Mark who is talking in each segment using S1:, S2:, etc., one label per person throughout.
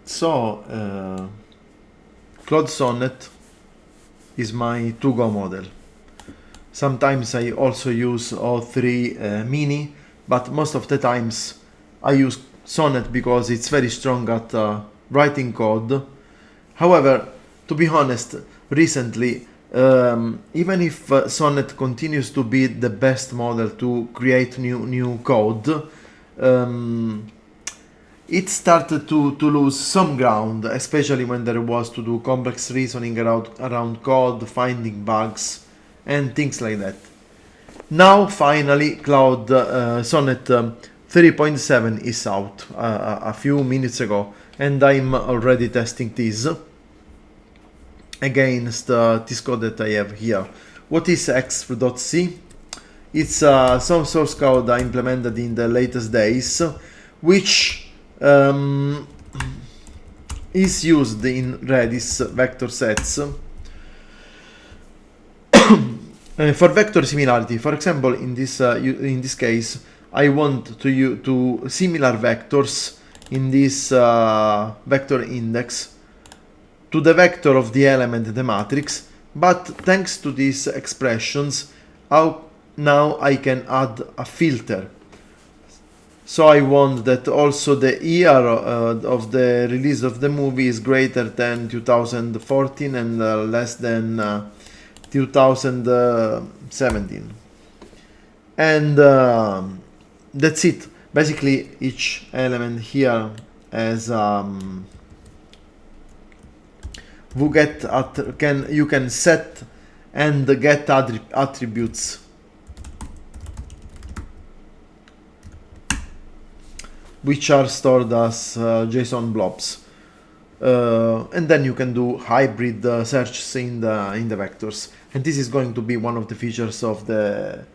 S1: Claude Sonnet is my to-go model. Sometimes I also use O3 Mini, but most of the times I use Sonnet because it's very strong at writing code. However, to be honest, recently, even if Sonnet continues to be the best model to create new code, it started to lose some ground, especially when there was to do complex reasoning around code, finding bugs, and things like that. Now, finally, Claude Sonnet 3.7 is out a few minutes ago, and I'm already testing this against this code that I have here. What is exp.c? It's some source code I implemented in the latest days, which is used in Redis vector sets for vector similarity. For example, in this case, I want to similar vectors in this vector index to the vector of the element in the matrix, but thanks to these expressions, now I can add a filter. So I want that also the year of the release of the movie is greater than 2014 and less than 2017. And that's it. Basically, each element here has you can set and get attributes, which are stored as JSON blobs, and then you can do hybrid searches in the vectors. And this is going to be one of the features of the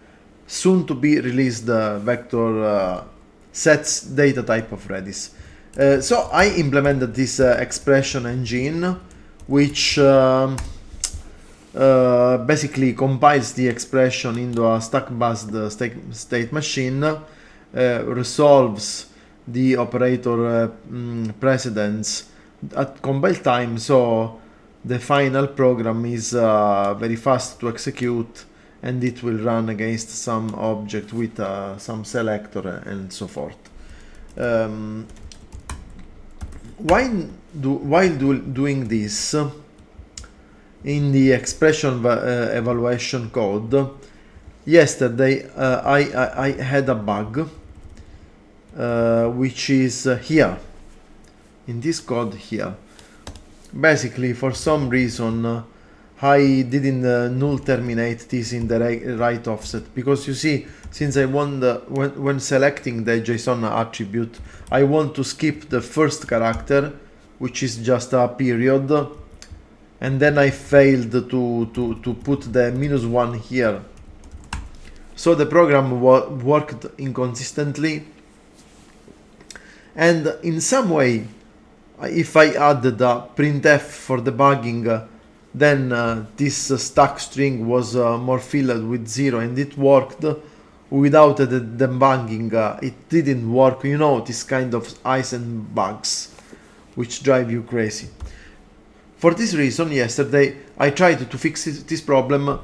S1: soon to be released vector sets data type of Redis. So I implemented this expression engine, which basically compiles the expression into a stack-based state machine, resolves the operator precedence at compile time, so the final program is very fast to execute, and it will run against some object with some selector and so forth. While doing this, in the expression evaluation code, yesterday I had a bug, which is here, in this code here. Basically, for some reason, I didn't null terminate this in the right offset, because you see, since I want when selecting the JSON attribute, I want to skip the first character, which is just a period, and then I failed to put the -1 here. So the program worked inconsistently, and in some way, if I added a printf for debugging, then this stack string was more filled with 0, and it worked. Without the debugging, it didn't work. You know, this kind of Eisen bugs which drive you crazy. For this reason, yesterday I tried to fix this problem,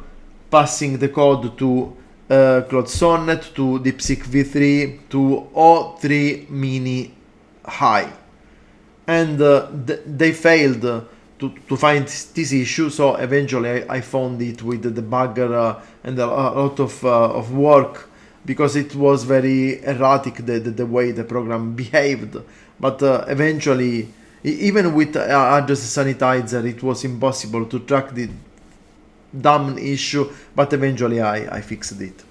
S1: passing the code to Claude Sonnet, to DeepSeek v3, to O3 Mini High, and they failed to find this issue. So eventually I found it with the debugger and a lot of work, because it was very erratic the way the program behaved. But eventually, even with address sanitizer, it was impossible to track the dumb issue, but eventually I fixed it.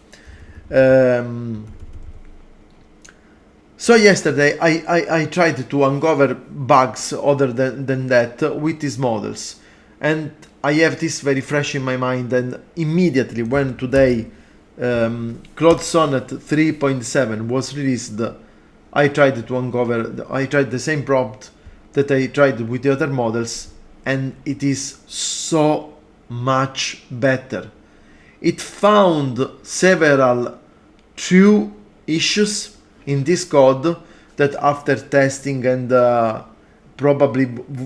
S1: So yesterday I tried to uncover bugs other than that with these models, and I have this very fresh in my mind, and immediately when today Claude Sonnet 3.7 was released, I tried the same prompt that I tried with the other models, and it is so much better. It found several true issues in this code that after testing and probably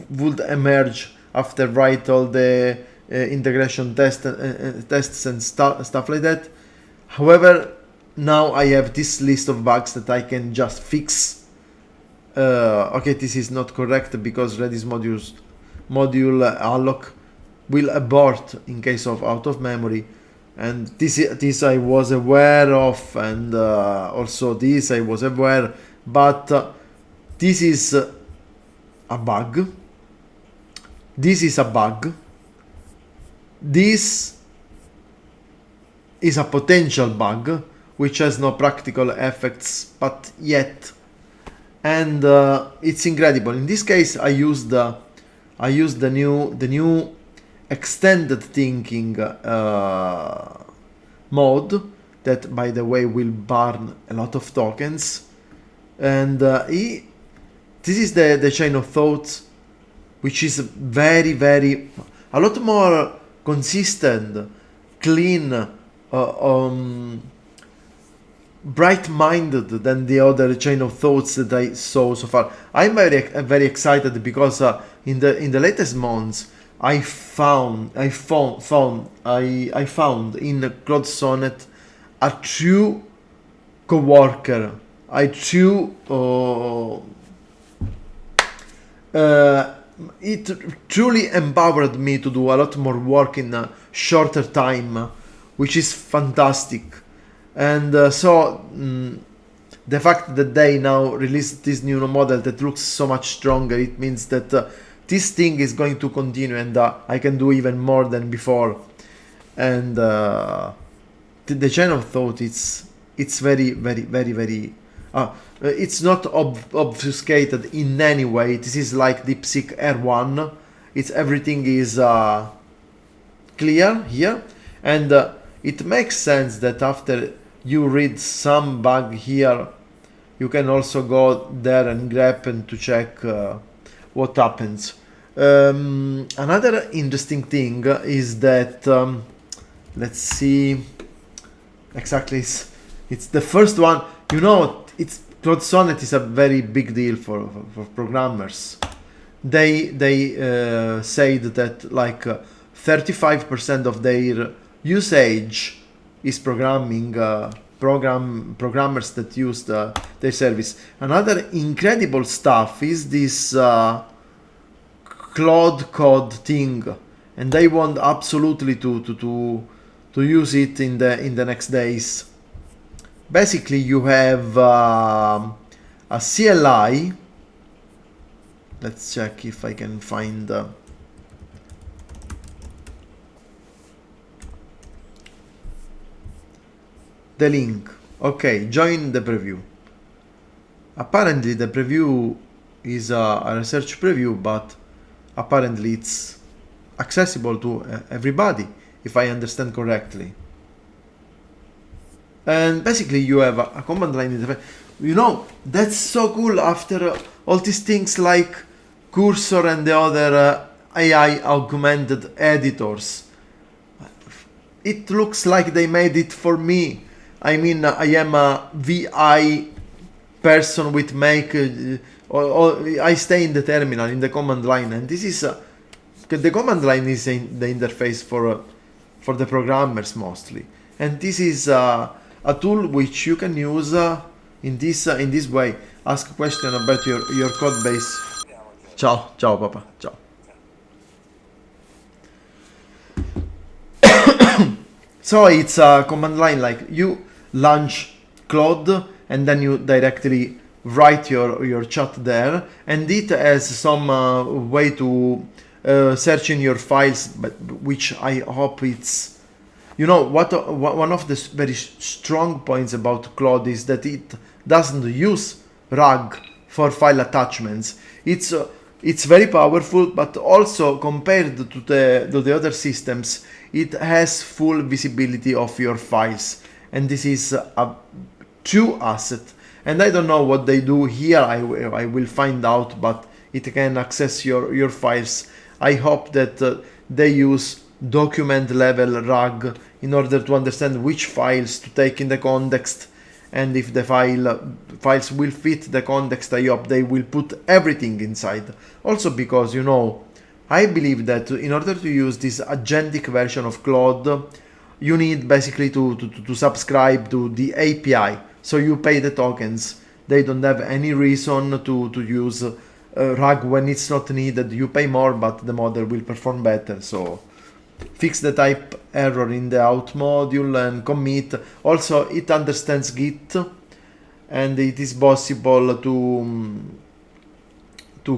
S1: would emerge after write all the integration tests and stuff like that. However, now I have this list of bugs that I can just fix. Okay, this is not correct because Redis module alloc will abort in case of out of memory, and this I was aware of, and also this I was aware, but this is a bug. This is a bug. This is a potential bug which has no practical effects, but yet, and it's incredible. In this case, I used the new extended thinking mode that, by the way, will burn a lot of tokens, and this is the chain of thought, which is very a lot more consistent, clean, bright-minded than the other chain of thoughts that I saw so far. I'm very excited because in the latest months I found in Claude Sonnet a true coworker, it truly empowered me to do a lot more work in a shorter time, which is fantastic. And the fact that they now released this new model that looks so much stronger, it means that this thing is going to continue, and I can do even more than before. And the chain of thought, it's very it's not obfuscated in any way. This is like DeepSeek R1. Everything is clear here, and it makes sense that after you read some bug here, you can also go there and grep and to check what happens. Another interesting thing is that let's see exactly, it's the first one. You know, Claude Sonnet is a very big deal for programmers. They said that like 35% of their usage is programmers that use their service. Another incredible stuff is this Claude Code thing, and they want absolutely to use it in the next days. Basically, you have a CLI. Let's check if I can find the link. Okay, join the preview. Apparently the preview is a research preview, but apparently it's accessible to everybody, if I understand correctly. And basically you have a command line interface. You know, that's so cool. After all these things like Cursor and the other AI augmented editors, it looks like they made it for me. I mean, I am a VI person with Make, I stay in the terminal, in the command line, and this is the command line is the interface for the programmers mostly, and this is a tool which you can use in this way. Ask a question about your code base. Ciao, papa, ciao. So it's a command line, like you launch Claude and then you directly write your chat there, and it has some way to search in your files, but which I hope it's, you know, one of the very strong points about Claude is that it doesn't use RAG for file attachments. It's very powerful, but also compared to the other systems, it has full visibility of your files, and this is a true asset. And I don't know what they do here. I will find out, but it can access your files. I hope that they use document level RAG in order to understand which files to take in the context and if the files will fit the context, I hope they will put everything inside. Also because, you know, I believe that in order to use this agentic version of Claude, you need basically to subscribe to the API. So you pay the tokens. They don't have any reason to use RAG when it's not needed. You pay more, but the model will perform better. So fix the type error in the out module and commit. Also, it understands Git, and it is possible to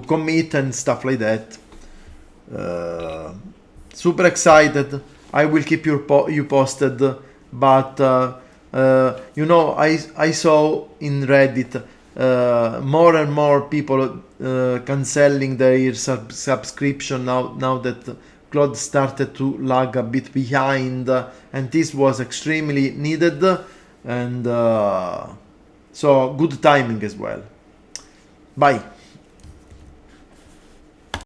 S1: commit and stuff like that. Super excited. I will keep you posted, but you know, I saw in Reddit more and more people cancelling their subscription now that Claude started to lag a bit behind, and this was extremely needed, and so good timing as well. Bye.